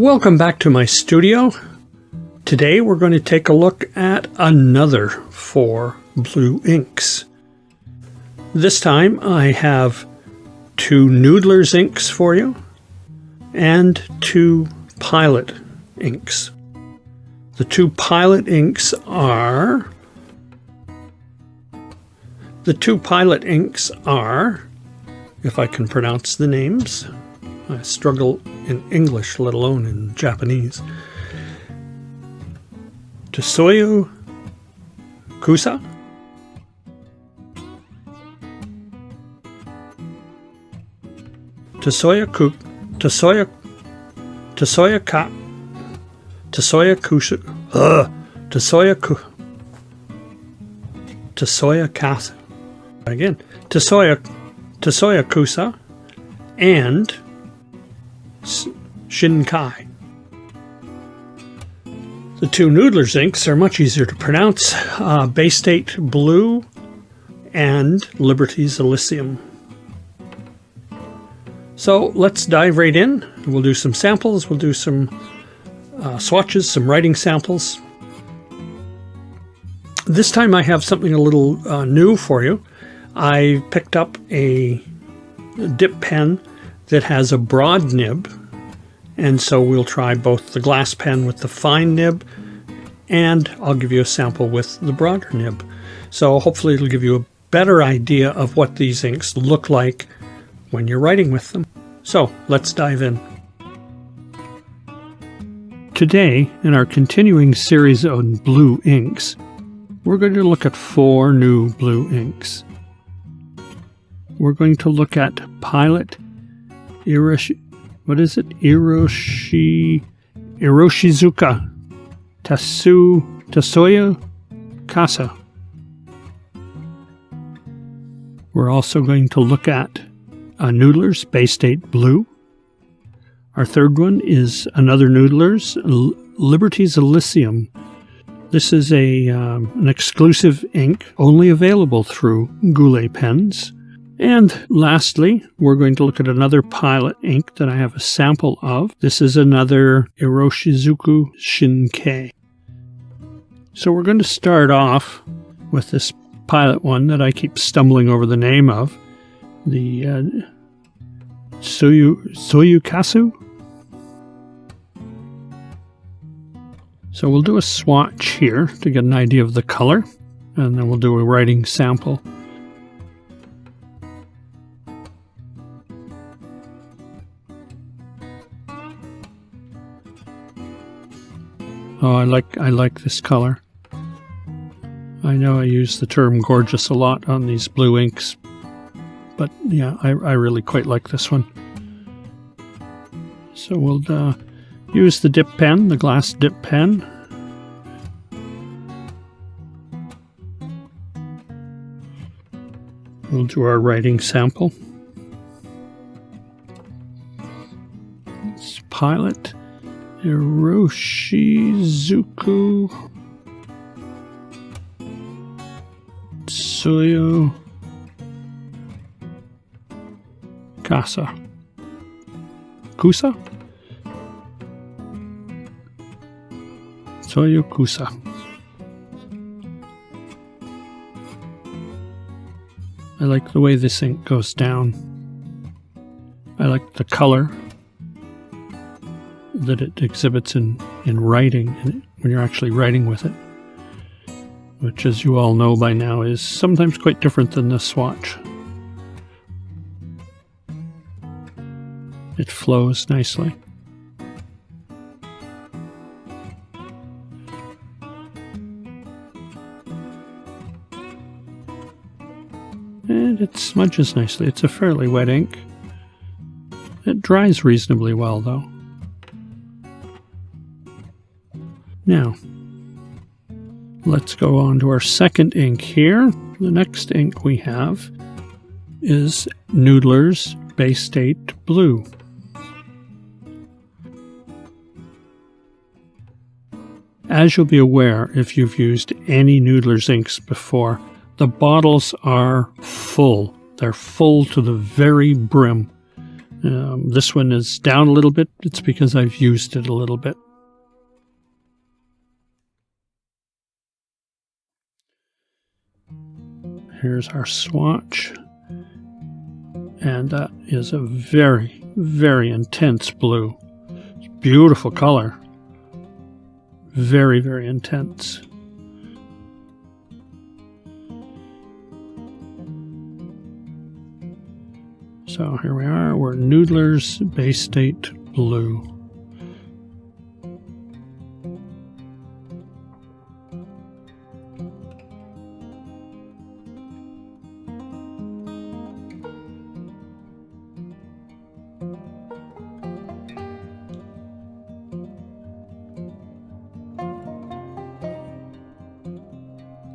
Welcome back to my studio. Today we're going to take a look at another 4 blue inks. This time I have 2 Noodler's inks for you and 2 Pilot inks. The 2 Pilot inks are... if I can pronounce the names. I struggle in English, let alone in Japanese. Tsuyu, Kusa, Tsuyu Kusa, and Shinkai. The 2 Noodler's inks are much easier to pronounce. Baystate Blue and Liberty's Elysium. So let's dive right in. We'll do some samples. We'll do some swatches, some writing samples. This time I have something a little new for you. I picked up a dip pen that has a broad nib, and so we'll try both the glass pen with the fine nib, and I'll give you a sample with the broader nib. So hopefully it'll give you a better idea of what these inks look like when you're writing with them. So let's dive in. Today, in our continuing series on blue inks, we're going to look at 4 new blue inks. We're going to look at Pilot Iroshizuku Tsuyu Kusa. We're also going to look at Noodler's Baystate Blue. Our third one is another Noodler's Liberty's Elysium. This is an exclusive ink only available through Goulet pens. And lastly, we're going to look at another Pilot ink that I have a sample of. This is another Iroshizuku Shinkai. So we're going to start off with this Pilot one that I keep stumbling over the name of. The Tsuyu Kasu. So we'll do a swatch here to get an idea of the color, and then we'll do a writing sample. Oh, I like this color. I know I use the term gorgeous a lot on these blue inks, but yeah, I really quite like this one. So we'll use the dip pen, the glass dip pen. We'll do our writing sample. It's Pilot Iroshizuku Tsuyu Kusa. Tsuyu Kusa. I like the way this ink goes down. I like the color that it exhibits in writing, when you're actually writing with it, which, as you all know by now, is sometimes quite different than the swatch. It flows nicely. And it smudges nicely. It's a fairly wet ink. It dries reasonably well, though. Now, let's go on to our second ink here. The next ink we have is Noodler's Baystate Blue. As you'll be aware, if you've used any Noodler's inks before, the bottles are full. They're full to the very brim. This one is down a little bit. It's because I've used it a little bit. Here's our swatch. And that is a very, very intense blue. Beautiful color. Very, very intense. So here we are. We're Noodler's Baystate Blue.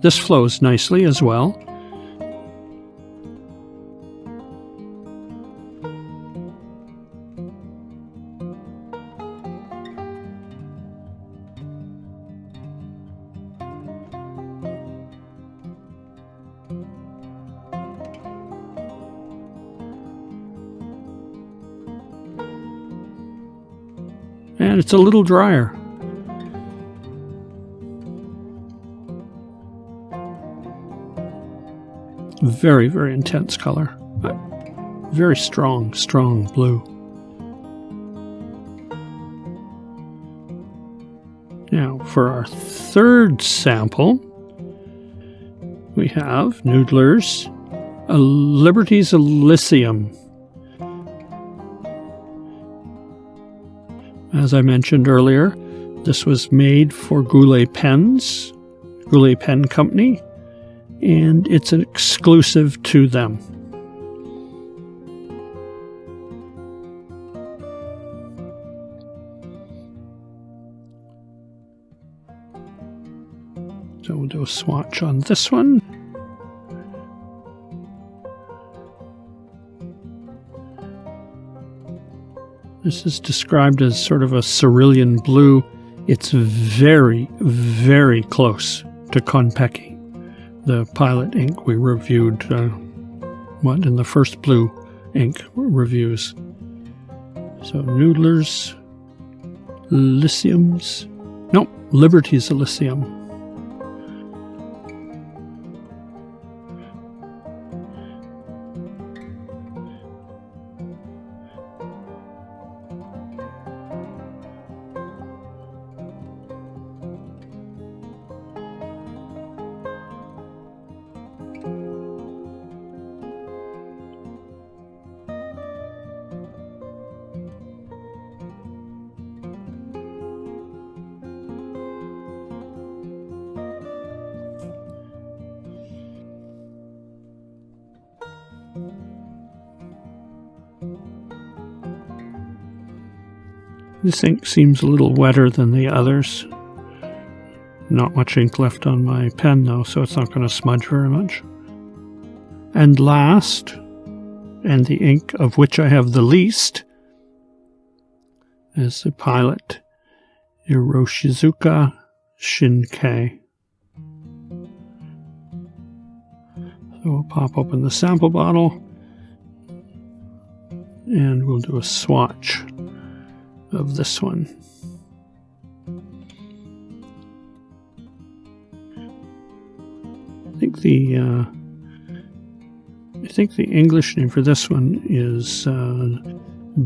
This flows nicely as well. And it's a little drier. Very, very intense color. Very strong, strong blue. Now, for our third sample, we have Noodler's Liberty's Elysium. As I mentioned earlier, this was made for Goulet Pens, Goulet Pen Company, and it's an exclusive to them. So we'll do a swatch on this one. This is described as sort of a cerulean blue. It's very, very close to Konpeki, the Pilot ink we reviewed, in the first blue ink reviews. So Noodler's Liberty's Elysium. This ink seems a little wetter than the others. Not much ink left on my pen though, so it's not going to smudge very much. And last, and the ink of which I have the least, is the Pilot Iroshizuku Shinkei. So we'll pop open the sample bottle and we'll do a swatch of this one. I think the English name for this one is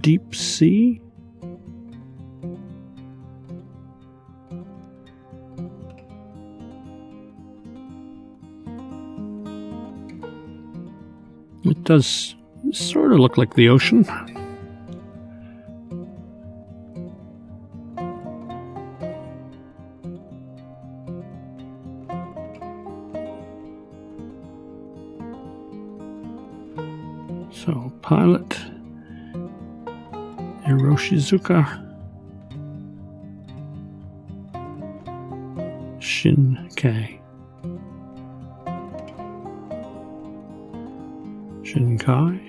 Deep Sea. It does sort of look like the ocean. So, Pilot Iroshizuku Shinkei. Shinkai.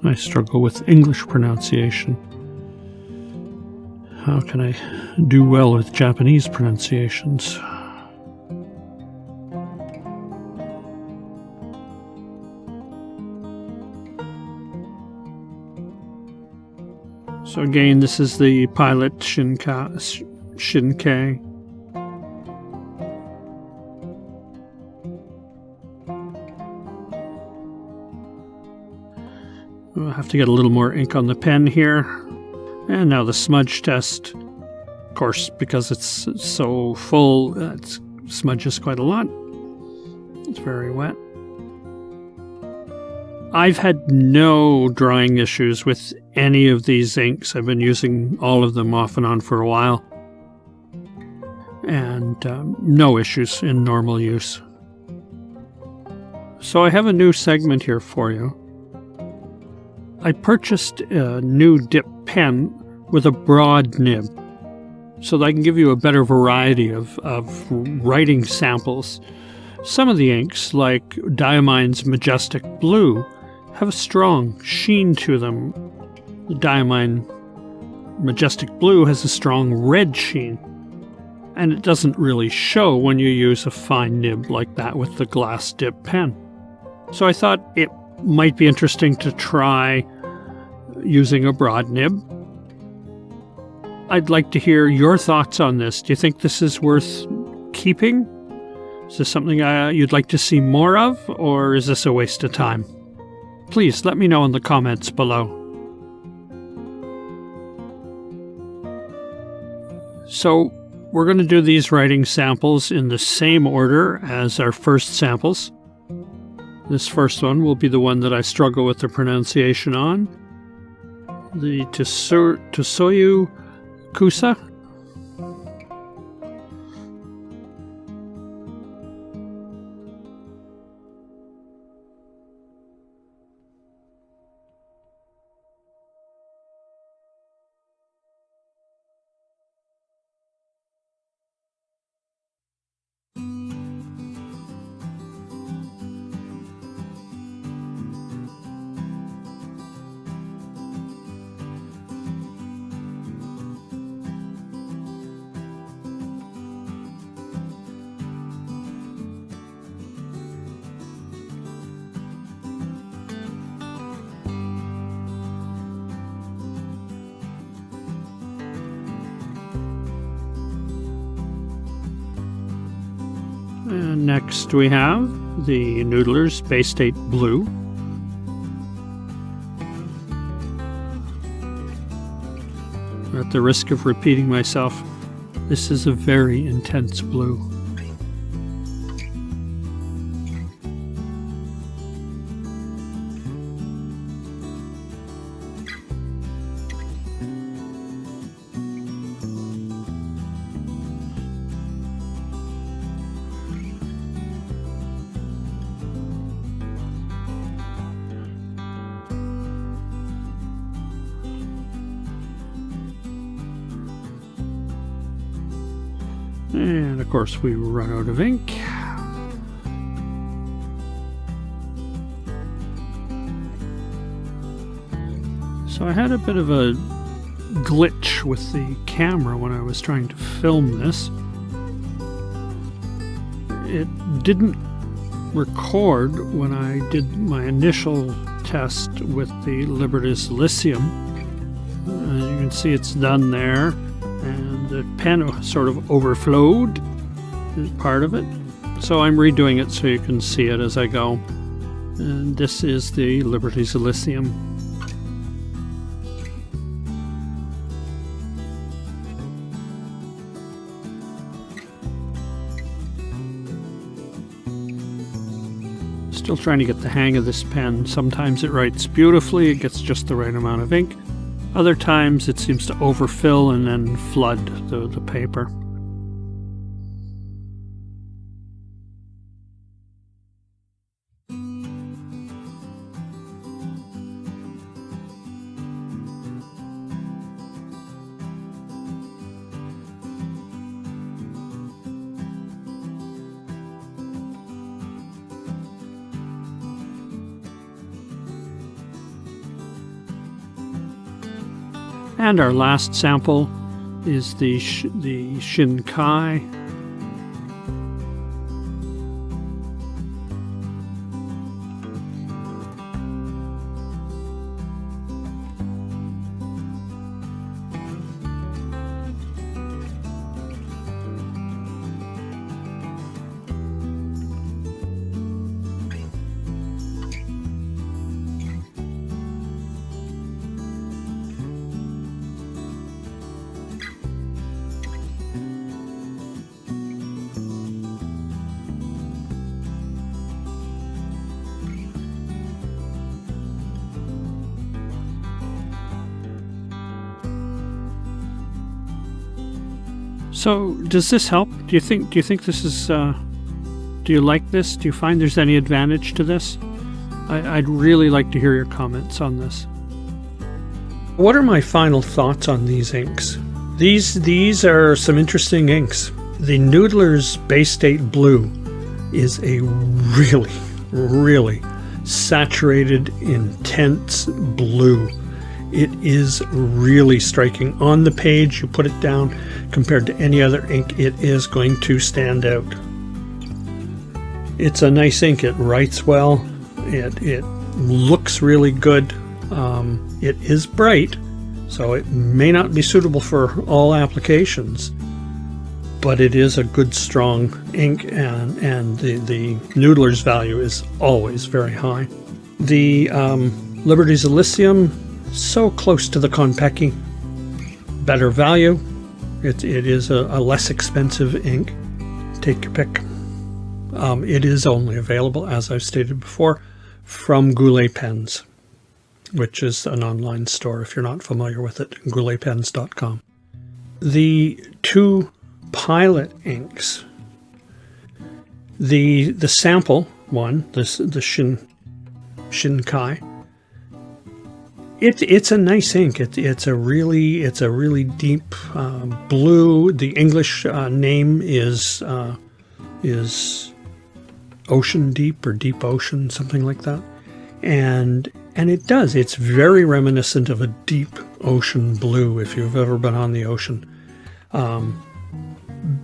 I struggle with English pronunciation. How can I do well with Japanese pronunciations? So again, this is the Pilot Shinkei. We'll have to get a little more ink on the pen here. And now the smudge test. Of course, because it's so full, it smudges quite a lot. It's very wet. I've had no drying issues with any of these inks. I've been using all of them off and on for a while. And no issues in normal use. So I have a new segment here for you. I purchased a new dip pen with a broad nib so that I can give you a better variety of writing samples. Some of the inks, like Diamine's Majestic Blue, have a strong sheen to them. The Diamine Majestic Blue has a strong red sheen, and it doesn't really show when you use a fine nib like that with the glass dip pen. So I thought it might be interesting to try using a broad nib. I'd like to hear your thoughts on this. Do you think this is worth keeping? Is this something you'd like to see more of, or is this a waste of time? Please let me know in the comments below. So we're going to do these writing samples in the same order as our first samples. This first one will be the one that I struggle with the pronunciation on. The Tsuyu Kusa. And next we have the Noodler's Baystate Blue. At the risk of repeating myself, this is a very intense blue. And of course we run out of ink. So I had a bit of a glitch with the camera when I was trying to film this. It didn't record when I did my initial test with the Liberty's Elysium. You can see it's done there, and the pen sort of overflowed part of it. So I'm redoing it so you can see it as I go. And this is the Liberty's Elysium. Still trying to get the hang of this pen. Sometimes it writes beautifully, it gets just the right amount of ink. Other times it seems to overfill and then flood the paper. And our last sample is the Shinkai. So does this help? Do you think this is, do you like this? Do you find there's any advantage to this? I'd really like to hear your comments on this. What are my final thoughts on these inks? These are some interesting inks. The Noodler's Baystate Blue is a really, really saturated, intense blue. It is really striking. On the page, you put it down, compared to any other ink, it is going to stand out. It's a nice ink. It writes well. It looks really good. It is bright, so it may not be suitable for all applications, but it is a good, strong ink, and the Noodler's value is always very high. The Liberty's Elysium, so close to the Konpeki, better value. It is a less expensive ink. Take your pick. It is only available, as I've stated before, from Goulet Pens, which is an online store if you're not familiar with it, gouletpens.com. The two Pilot inks, the sample one, the Shinkai, it's a nice ink. It's a really deep blue. The English name is Ocean Deep or Deep Ocean, something like that. And it's very reminiscent of a deep ocean blue if you've ever been on the ocean.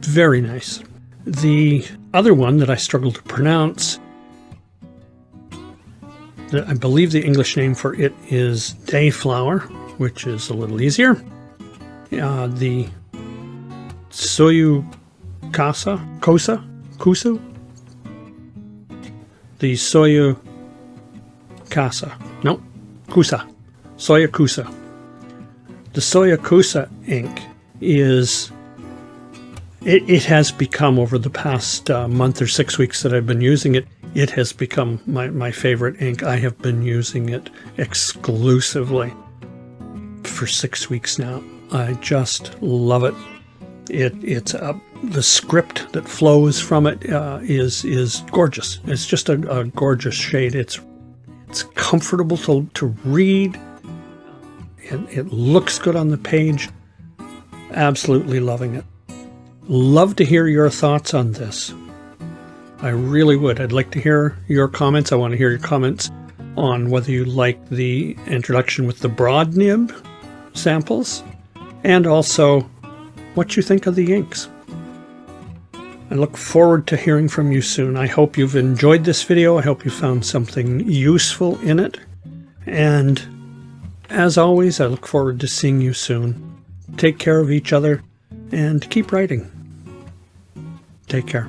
Very nice. The other one that I struggle to pronounce, I believe the English name for it is Dayflower, which is a little easier. The Tsuyu Kusa? The Tsuyu Kusa. No, Kusa. Soya Kusa. The Soya Kusa ink is... It has become, over the past month or 6 weeks that I've been using it, it has become my favorite ink. I have been using it exclusively for 6 weeks now. I just love it. It's the script that flows from it is gorgeous. It's just a gorgeous shade. It's comfortable to read. It looks good on the page. Absolutely loving it. Love to hear your thoughts on this. I really would. I'd like to hear your comments. I want to hear your comments on whether you like the introduction with the broad nib samples, and also what you think of the inks. I look forward to hearing from you soon. I hope you've enjoyed this video. I hope you found something useful in it. And as always, I look forward to seeing you soon. Take care of each other and keep writing. Take care.